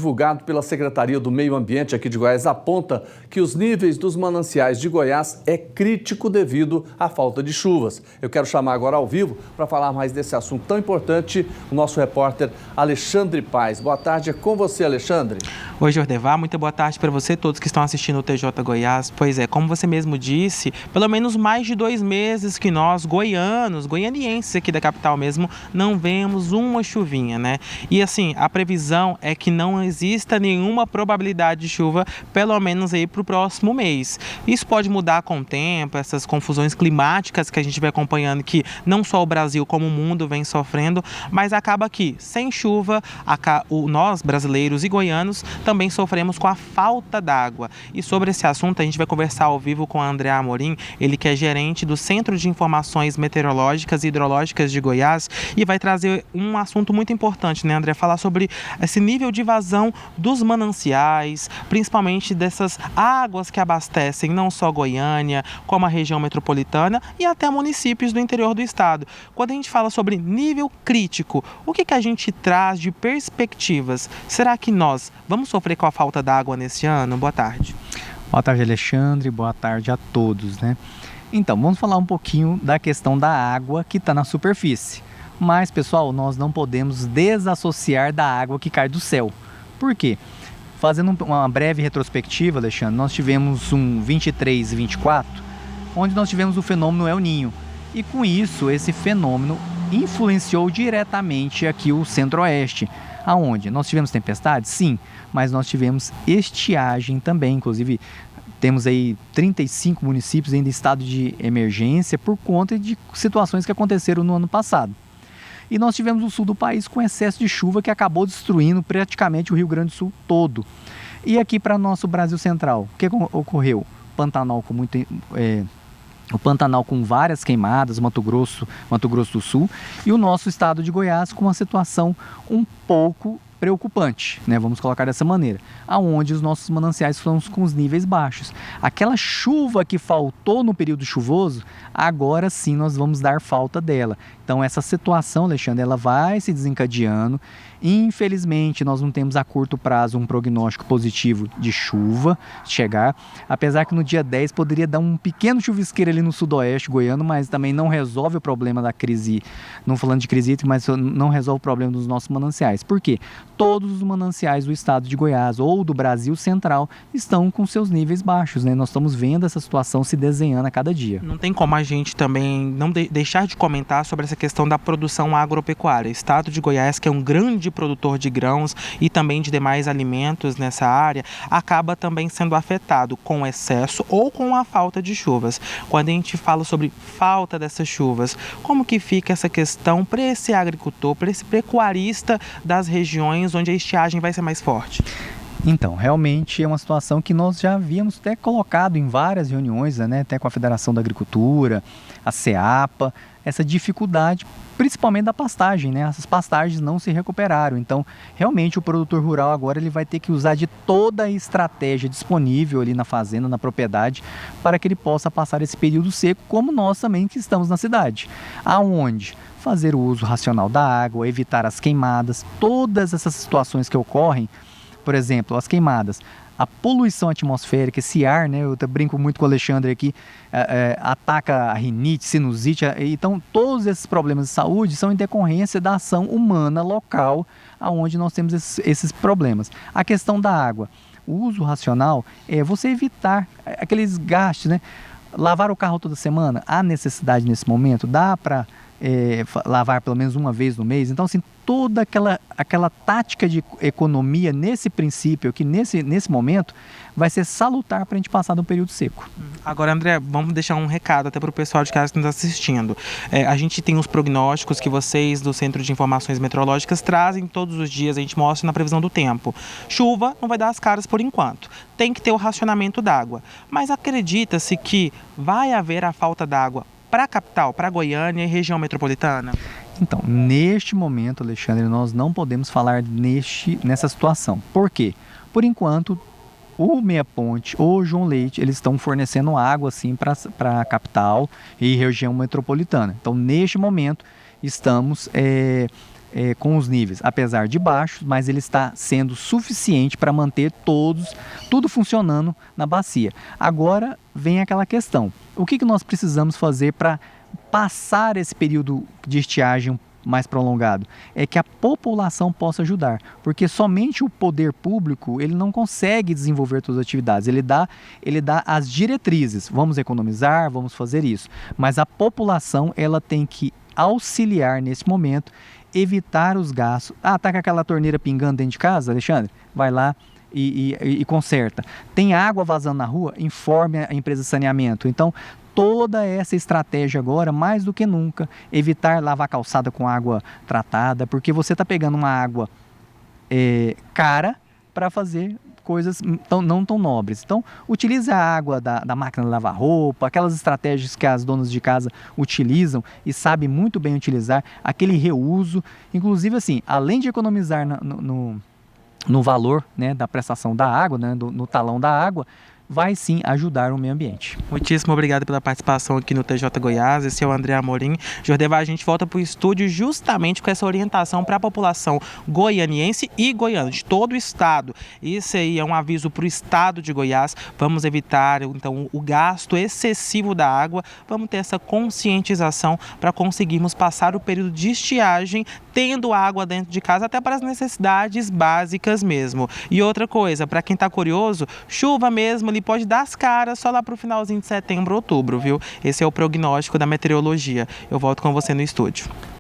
Divulgado pela Secretaria do Meio Ambiente aqui de Goiás aponta que os níveis dos mananciais de Goiás é crítico devido à falta de chuvas. Eu quero chamar agora ao vivo para falar mais desse assunto tão importante o nosso repórter Alexandre Paes. Boa tarde, é com você, Alexandre. Oi, Jordevar, muito boa tarde para você, todos que estão assistindo o TJ Goiás. Pois é, como você mesmo disse, pelo menos mais de 2 meses que nós, goianienses aqui da capital mesmo, não vemos uma chuvinha, né? E assim, a previsão é que não exista nenhuma probabilidade de chuva, pelo menos aí para o próximo mês. Isso pode mudar com o tempo, essas confusões climáticas que a gente vem acompanhando, que não só o Brasil como o mundo vem sofrendo, mas acaba que sem chuva, nós brasileiros e goianos também sofremos com a falta d'água. E sobre esse assunto a gente vai conversar ao vivo com a André Amorim, ele que é gerente do Centro de Informações Meteorológicas e Hidrológicas de Goiás, e vai trazer um assunto muito importante, né, André? Falar sobre esse nível de vazão dos mananciais, principalmente dessas águas que abastecem não só Goiânia, como a região metropolitana e até municípios do interior do estado. Quando a gente fala sobre nível crítico, o que a gente traz de perspectivas? Será que nós vamos sofrer com a falta d'água nesse ano? Boa tarde. Boa tarde, Alexandre. Boa tarde a todos, né? Então, vamos falar um pouquinho da questão da água que está na superfície. Mas, pessoal, nós não podemos desassociar da água que cai do céu. Por quê? Fazendo uma breve retrospectiva, Alexandre, nós tivemos um 23 e 24, onde nós tivemos o fenômeno El Niño. E com isso, esse fenômeno influenciou diretamente aqui o centro-oeste. Aonde? Nós tivemos tempestades? Sim, mas nós tivemos estiagem também. Inclusive, temos aí 35 municípios em estado de emergência por conta de situações que aconteceram no ano passado. E nós tivemos o sul do país com excesso de chuva que acabou destruindo praticamente o Rio Grande do Sul todo. E aqui para nosso Brasil Central, o que ocorreu? O Pantanal com várias queimadas, Mato Grosso do Sul, e o nosso estado de Goiás com uma situação um pouco preocupante, né? Vamos colocar dessa maneira, aonde os nossos mananciais estão com os níveis baixos. Aquela chuva que faltou no período chuvoso, agora sim nós vamos dar falta dela. Então essa situação, Alexandre, ela vai se desencadeando. Infelizmente nós não temos a curto prazo um prognóstico positivo de chuva chegar, apesar que no dia 10 poderia dar um pequeno chuvisqueiro ali no sudoeste goiano, mas também não resolve o problema da crise, não falando de crise hídrica, mas não resolve o problema dos nossos mananciais. Por quê? Todos os mananciais do estado de Goiás ou do Brasil Central estão com seus níveis baixos, né? Nós estamos vendo essa situação se desenhando a cada dia. Não tem como a gente também não deixar de comentar sobre essa questão da produção agropecuária. O estado de Goiás, que é um grande produtor de grãos e também de demais alimentos nessa área, acaba também sendo afetado com excesso ou com a falta de chuvas. Quando a gente fala sobre falta dessas chuvas, como que fica essa questão para esse agricultor, para esse pecuarista das regiões onde a estiagem vai ser mais forte? Então, realmente é uma situação que nós já havíamos até colocado em várias reuniões, né, até com a Federação da Agricultura, a CEAPA, essa dificuldade, principalmente da pastagem, né? Essas pastagens não se recuperaram. Então, realmente o produtor rural agora ele vai ter que usar de toda a estratégia disponível ali na fazenda, na propriedade, para que ele possa passar esse período seco, como nós também que estamos na cidade. Aonde? Fazer o uso racional da água, evitar as queimadas, todas essas situações que ocorrem. Por exemplo, as queimadas, a poluição atmosférica, esse ar, né? Eu brinco muito com o Alexandre aqui, ataca a rinite, sinusite. Então, todos esses problemas de saúde são em decorrência da ação humana local, onde nós temos esses problemas. A questão da água, o uso racional é você evitar aqueles gastos, né? Lavar o carro toda semana, há necessidade nesse momento? Dá para lavar pelo menos uma vez no mês? Então, assim, toda aquela tática de economia nesse princípio, que nesse momento vai ser salutar para a gente passar de um período seco. Agora, André, vamos deixar um recado até para o pessoal de casa que nos está assistindo. A gente tem os prognósticos que vocês do Centro de Informações Meteorológicas trazem todos os dias, a gente mostra na previsão do tempo. Chuva não vai dar as caras por enquanto, tem que ter o racionamento d'água, mas acredita-se que vai haver a falta d'água para a capital, para Goiânia e região metropolitana? Então, neste momento, Alexandre, nós não podemos falar nessa situação. Por quê? Por enquanto, o Meia Ponte ou João Leite, eles estão fornecendo água assim, para a capital e região metropolitana. Então, neste momento, estamos com os níveis, apesar de baixos, mas ele está sendo suficiente para manter tudo funcionando na bacia. Agora vem aquela questão, o que nós precisamos fazer para passar esse período de estiagem mais prolongado? É que a população possa ajudar, porque somente o poder público ele não consegue desenvolver todas as atividades, ele dá as diretrizes, vamos economizar, vamos fazer isso, mas a população ela tem que auxiliar nesse momento, evitar os gastos. Tá com aquela torneira pingando dentro de casa, Alexandre? Vai lá e conserta. Tem água vazando na rua? Informe a empresa de saneamento. Então, toda essa estratégia agora, mais do que nunca, evitar lavar calçada com água tratada, porque você está pegando uma água cara para fazer coisas não tão nobres. Então, utilize a água da máquina de lavar roupa, aquelas estratégias que as donas de casa utilizam e sabem muito bem utilizar, aquele reuso. Inclusive, assim, além de economizar no valor, né, da prestação da água, né, no talão da água, vai sim ajudar o meio ambiente. Muitíssimo obrigado pela participação aqui no TJ Goiás. Esse é o André Amorim. Jordeva, a gente volta para o estúdio justamente com essa orientação para a população goianiense e goiana, de todo o estado. Isso aí é um aviso para o estado de Goiás. Vamos evitar, então, o gasto excessivo da água. Vamos ter essa conscientização para conseguirmos passar o período de estiagem tendo água dentro de casa, até para as necessidades básicas mesmo. E outra coisa, para quem está curioso, chuva mesmo, ele pode dar as caras só lá para o finalzinho de setembro, outubro, viu? Esse é o prognóstico da meteorologia. Eu volto com você no estúdio.